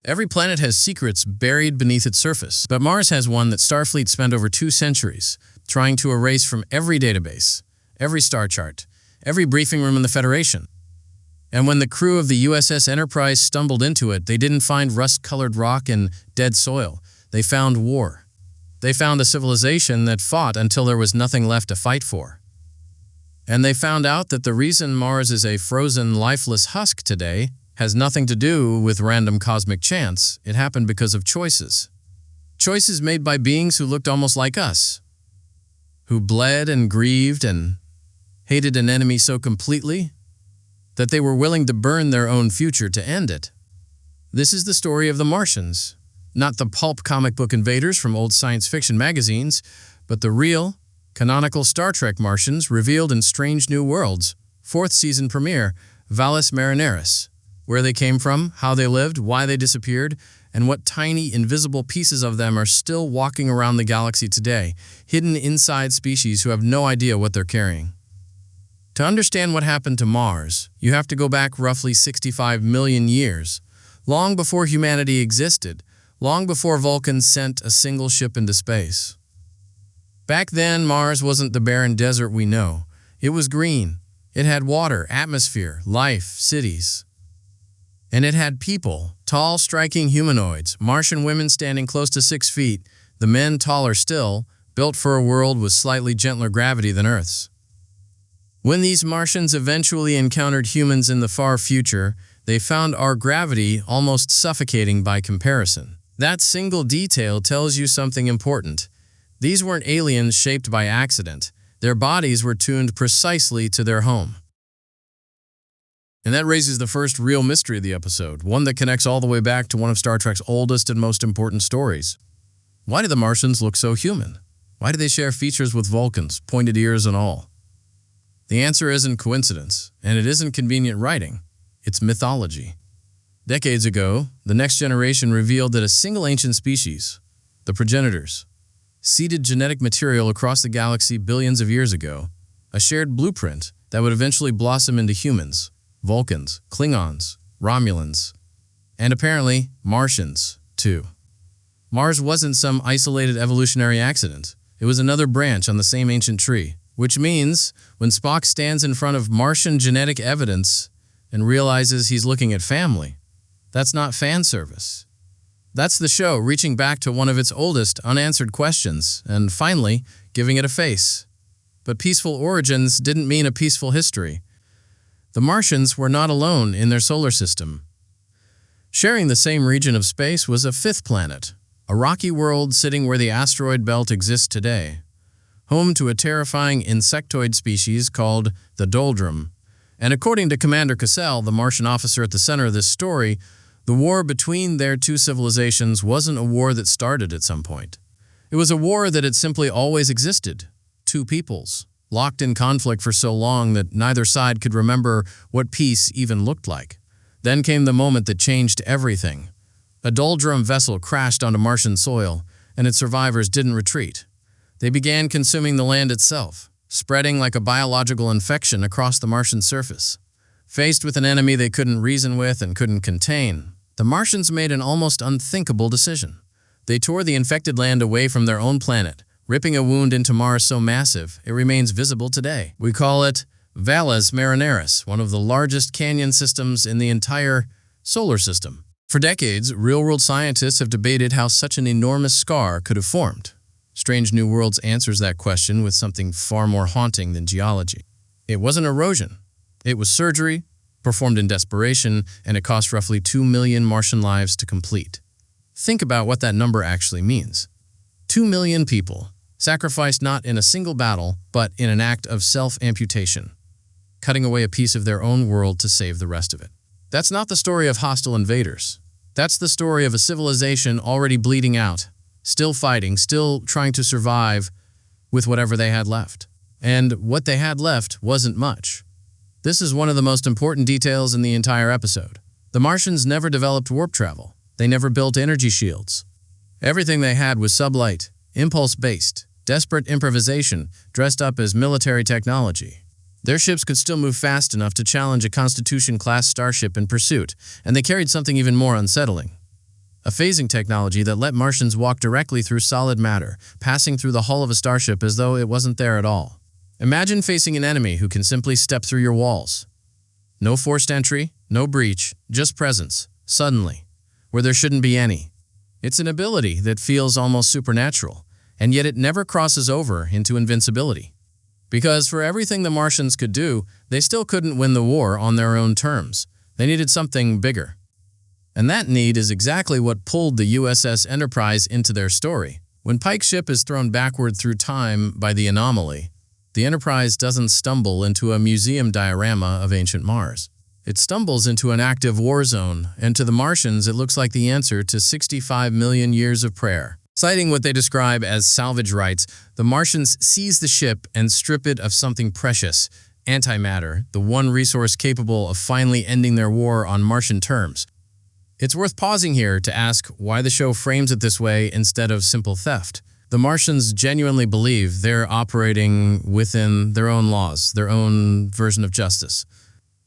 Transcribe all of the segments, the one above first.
Every planet has secrets buried beneath its surface, but Mars has one that Starfleet spent over 2 centuries trying to erase from every database, every star chart, every briefing room in the Federation. And when the crew of the USS Enterprise stumbled into it, they didn't find rust-colored rock and dead soil. They found war. They found a civilization that fought until there was nothing left to fight for. And they found out that the reason Mars is a frozen, lifeless husk today has nothing to do with random cosmic chance. It happened because of choices. Choices made by beings who looked almost like us, who bled and grieved and hated an enemy so completely that they were willing to burn their own future to end it. This is the story of the Martians, not the pulp comic book invaders from old science fiction magazines, but the real, canonical Star Trek Martians revealed in Strange New Worlds, 4th season premiere, Valles Marineris. Where they came from, how they lived, why they disappeared, and what tiny, invisible pieces of them are still walking around the galaxy today, hidden inside species who have no idea what they're carrying. To understand what happened to Mars, you have to go back roughly 65 million years, long before humanity existed, long before Vulcan sent a single ship into space. Back then, Mars wasn't the barren desert we know. It was green. It had water, atmosphere, life, cities. And it had people, tall, striking humanoids, Martian women standing close to 6 feet, the men taller still, built for a world with slightly gentler gravity than Earth's. When these Martians eventually encountered humans in the far future, they found our gravity almost suffocating by comparison. That single detail tells you something important. These weren't aliens shaped by accident. Their bodies were tuned precisely to their home. And that raises the first real mystery of the episode, one that connects all the way back to one of Star Trek's oldest and most important stories. Why do the Martians look so human? Why do they share features with Vulcans, pointed ears and all? The answer isn't coincidence, and it isn't convenient writing. It's mythology. Decades ago, the Next Generation revealed that a single ancient species, the progenitors, seeded genetic material across the galaxy billions of years ago, a shared blueprint that would eventually blossom into humans, Vulcans, Klingons, Romulans, and apparently Martians, too. Mars wasn't some isolated evolutionary accident. It was another branch on the same ancient tree, which means when Spock stands in front of Martian genetic evidence and realizes he's looking at family, that's not fan service. That's the show reaching back to one of its oldest unanswered questions and finally giving it a face. But peaceful origins didn't mean a peaceful history. The Martians were not alone in their solar system. Sharing the same region of space was a 5th planet, a rocky world sitting where the asteroid belt exists today, home to a terrifying insectoid species called the doldrum. And according to Commander Cassell, the Martian officer at the center of this story, the war between their 2 civilizations wasn't a war that started at some point. It was a war that had simply always existed. 2 peoples, locked in conflict for so long that neither side could remember what peace even looked like. Then came the moment that changed everything. A doldrum vessel crashed onto Martian soil, and its survivors didn't retreat. They began consuming the land itself, spreading like a biological infection across the Martian surface. Faced with an enemy they couldn't reason with and couldn't contain, the Martians made an almost unthinkable decision. They tore the infected land away from their own planet, ripping a wound into Mars so massive it remains visible today. We call it Valles Marineris, one of the largest canyon systems in the entire solar system. For decades, real-world scientists have debated how such an enormous scar could have formed. Strange New Worlds answers that question with something far more haunting than geology. It wasn't erosion. It was surgery, performed in desperation, and it cost roughly 2 million Martian lives to complete. Think about what that number actually means. 2 million people, sacrificed not in a single battle, but in an act of self-amputation, cutting away a piece of their own world to save the rest of it. That's not the story of hostile invaders. That's the story of a civilization already bleeding out, still fighting, still trying to survive with whatever they had left. And what they had left wasn't much. This is one of the most important details in the entire episode. The Martians never developed warp travel. They never built energy shields. Everything they had was sublight, impulse-based, desperate improvisation dressed up as military technology. Their ships could still move fast enough to challenge a Constitution-class starship in pursuit, and they carried something even more unsettling. a phasing technology that let Martians walk directly through solid matter, passing through the hull of a starship as though it wasn't there at all. Imagine facing an enemy who can simply step through your walls. No forced entry, no breach, just presence, suddenly, where there shouldn't be any. It's an ability that feels almost supernatural, and yet it never crosses over into invincibility. Because for everything the Martians could do, they still couldn't win the war on their own terms. They needed something bigger. And that need is exactly what pulled the USS Enterprise into their story. When Pike's ship is thrown backward through time by the anomaly, the Enterprise doesn't stumble into a museum diorama of ancient Mars. It stumbles into an active war zone, and to the Martians it looks like the answer to 65 million years of prayer. Citing what they describe as salvage rights, the Martians seize the ship and strip it of something precious, antimatter, the one resource capable of finally ending their war on Martian terms. It's worth pausing here to ask why the show frames it this way instead of simple theft. The Martians genuinely believe they're operating within their own laws, their own version of justice.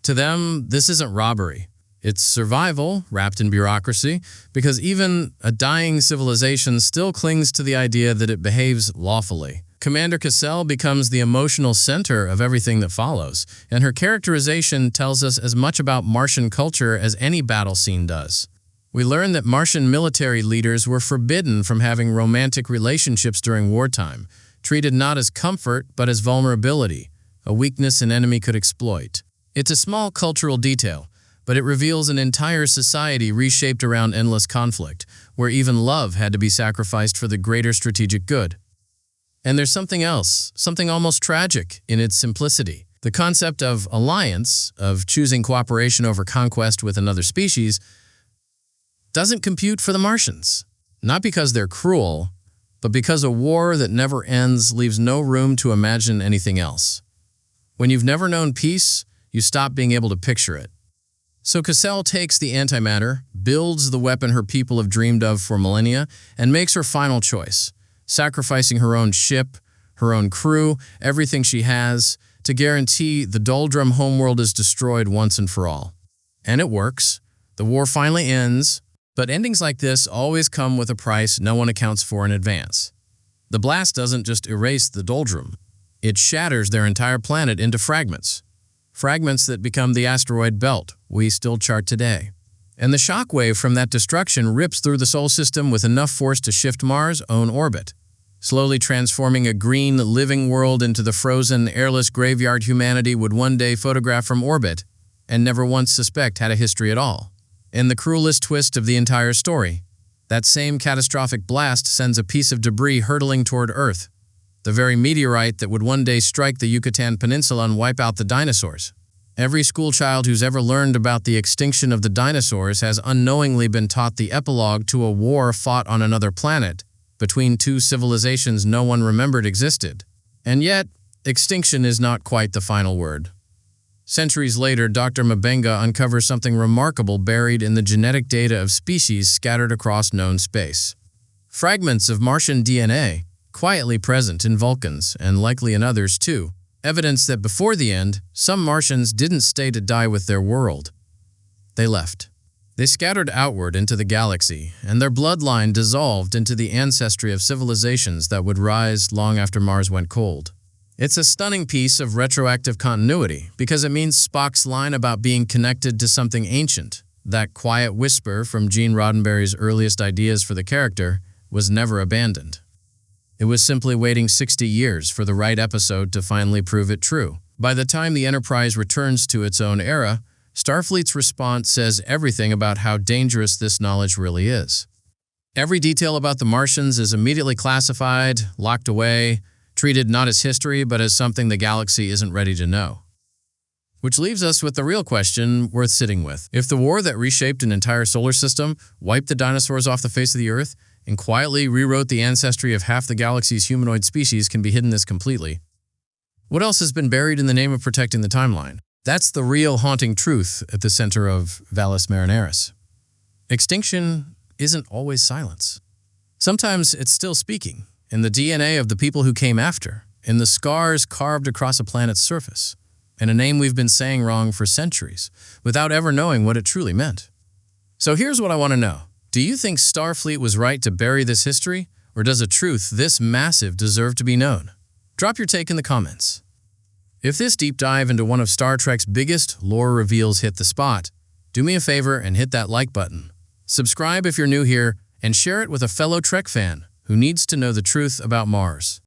To them, this isn't robbery. It's survival wrapped in bureaucracy, because even a dying civilization still clings to the idea that it behaves lawfully. Commander Cassell becomes the emotional center of everything that follows, and her characterization tells us as much about Martian culture as any battle scene does. We learn that Martian military leaders were forbidden from having romantic relationships during wartime, treated not as comfort but as vulnerability, a weakness an enemy could exploit. It's a small cultural detail, but it reveals an entire society reshaped around endless conflict, where even love had to be sacrificed for the greater strategic good. And there's something else, something almost tragic in its simplicity. The concept of alliance, of choosing cooperation over conquest with another species, doesn't compute for the Martians. Not because they're cruel, but because a war that never ends leaves no room to imagine anything else. When you've never known peace, you stop being able to picture it. So Cassell takes the antimatter, builds the weapon her people have dreamed of for millennia, and makes her final choice, sacrificing her own ship, her own crew, everything she has, to guarantee the doldrum homeworld is destroyed once and for all. And it works. The war finally ends, but endings like this always come with a price no one accounts for in advance. The blast doesn't just erase the doldrum. It shatters their entire planet into fragments. Fragments that become the asteroid belt we still chart today. And the shockwave from that destruction rips through the Sol system with enough force to shift Mars' own orbit, slowly transforming a green, living world into the frozen, airless graveyard humanity would one day photograph from orbit and never once suspect had a history at all. In the cruelest twist of the entire story, that same catastrophic blast sends a piece of debris hurtling toward Earth, the very meteorite that would one day strike the Yucatan Peninsula and wipe out the dinosaurs. Every schoolchild who's ever learned about the extinction of the dinosaurs has unknowingly been taught the epilogue to a war fought on another planet between two civilizations no one remembered existed. And yet, extinction is not quite the final word. Centuries later, Dr. Mabenga uncovers something remarkable buried in the genetic data of species scattered across known space. Fragments of Martian DNA, quietly present in Vulcans and likely in others too, evidence that before the end, some Martians didn't stay to die with their world. They left. They scattered outward into the galaxy, and their bloodline dissolved into the ancestry of civilizations that would rise long after Mars went cold. It's a stunning piece of retroactive continuity because it means Spock's line about being connected to something ancient, that quiet whisper from Gene Roddenberry's earliest ideas for the character, was never abandoned. It was simply waiting 60 years for the right episode to finally prove it true. By the time the Enterprise returns to its own era, Starfleet's response says everything about how dangerous this knowledge really is. Every detail about the Martians is immediately classified, locked away, treated not as history but as something the galaxy isn't ready to know. Which leaves us with the real question worth sitting with. If the war that reshaped an entire solar system, wiped the dinosaurs off the face of the Earth, and quietly rewrote the ancestry of half the galaxy's humanoid species can be hidden this completely, what else has been buried in the name of protecting the timeline? That's the real haunting truth at the center of Valles Marineris. Extinction isn't always silence. Sometimes it's still speaking, in the DNA of the people who came after, in the scars carved across a planet's surface, in a name we've been saying wrong for centuries, without ever knowing what it truly meant. So here's what I want to know. Do you think Starfleet was right to bury this history, or does a truth this massive deserve to be known? Drop your take in the comments. If this deep dive into one of Star Trek's biggest lore reveals hit the spot, do me a favor and hit that like button. Subscribe if you're new here, and share it with a fellow Trek fan who needs to know the truth about Mars.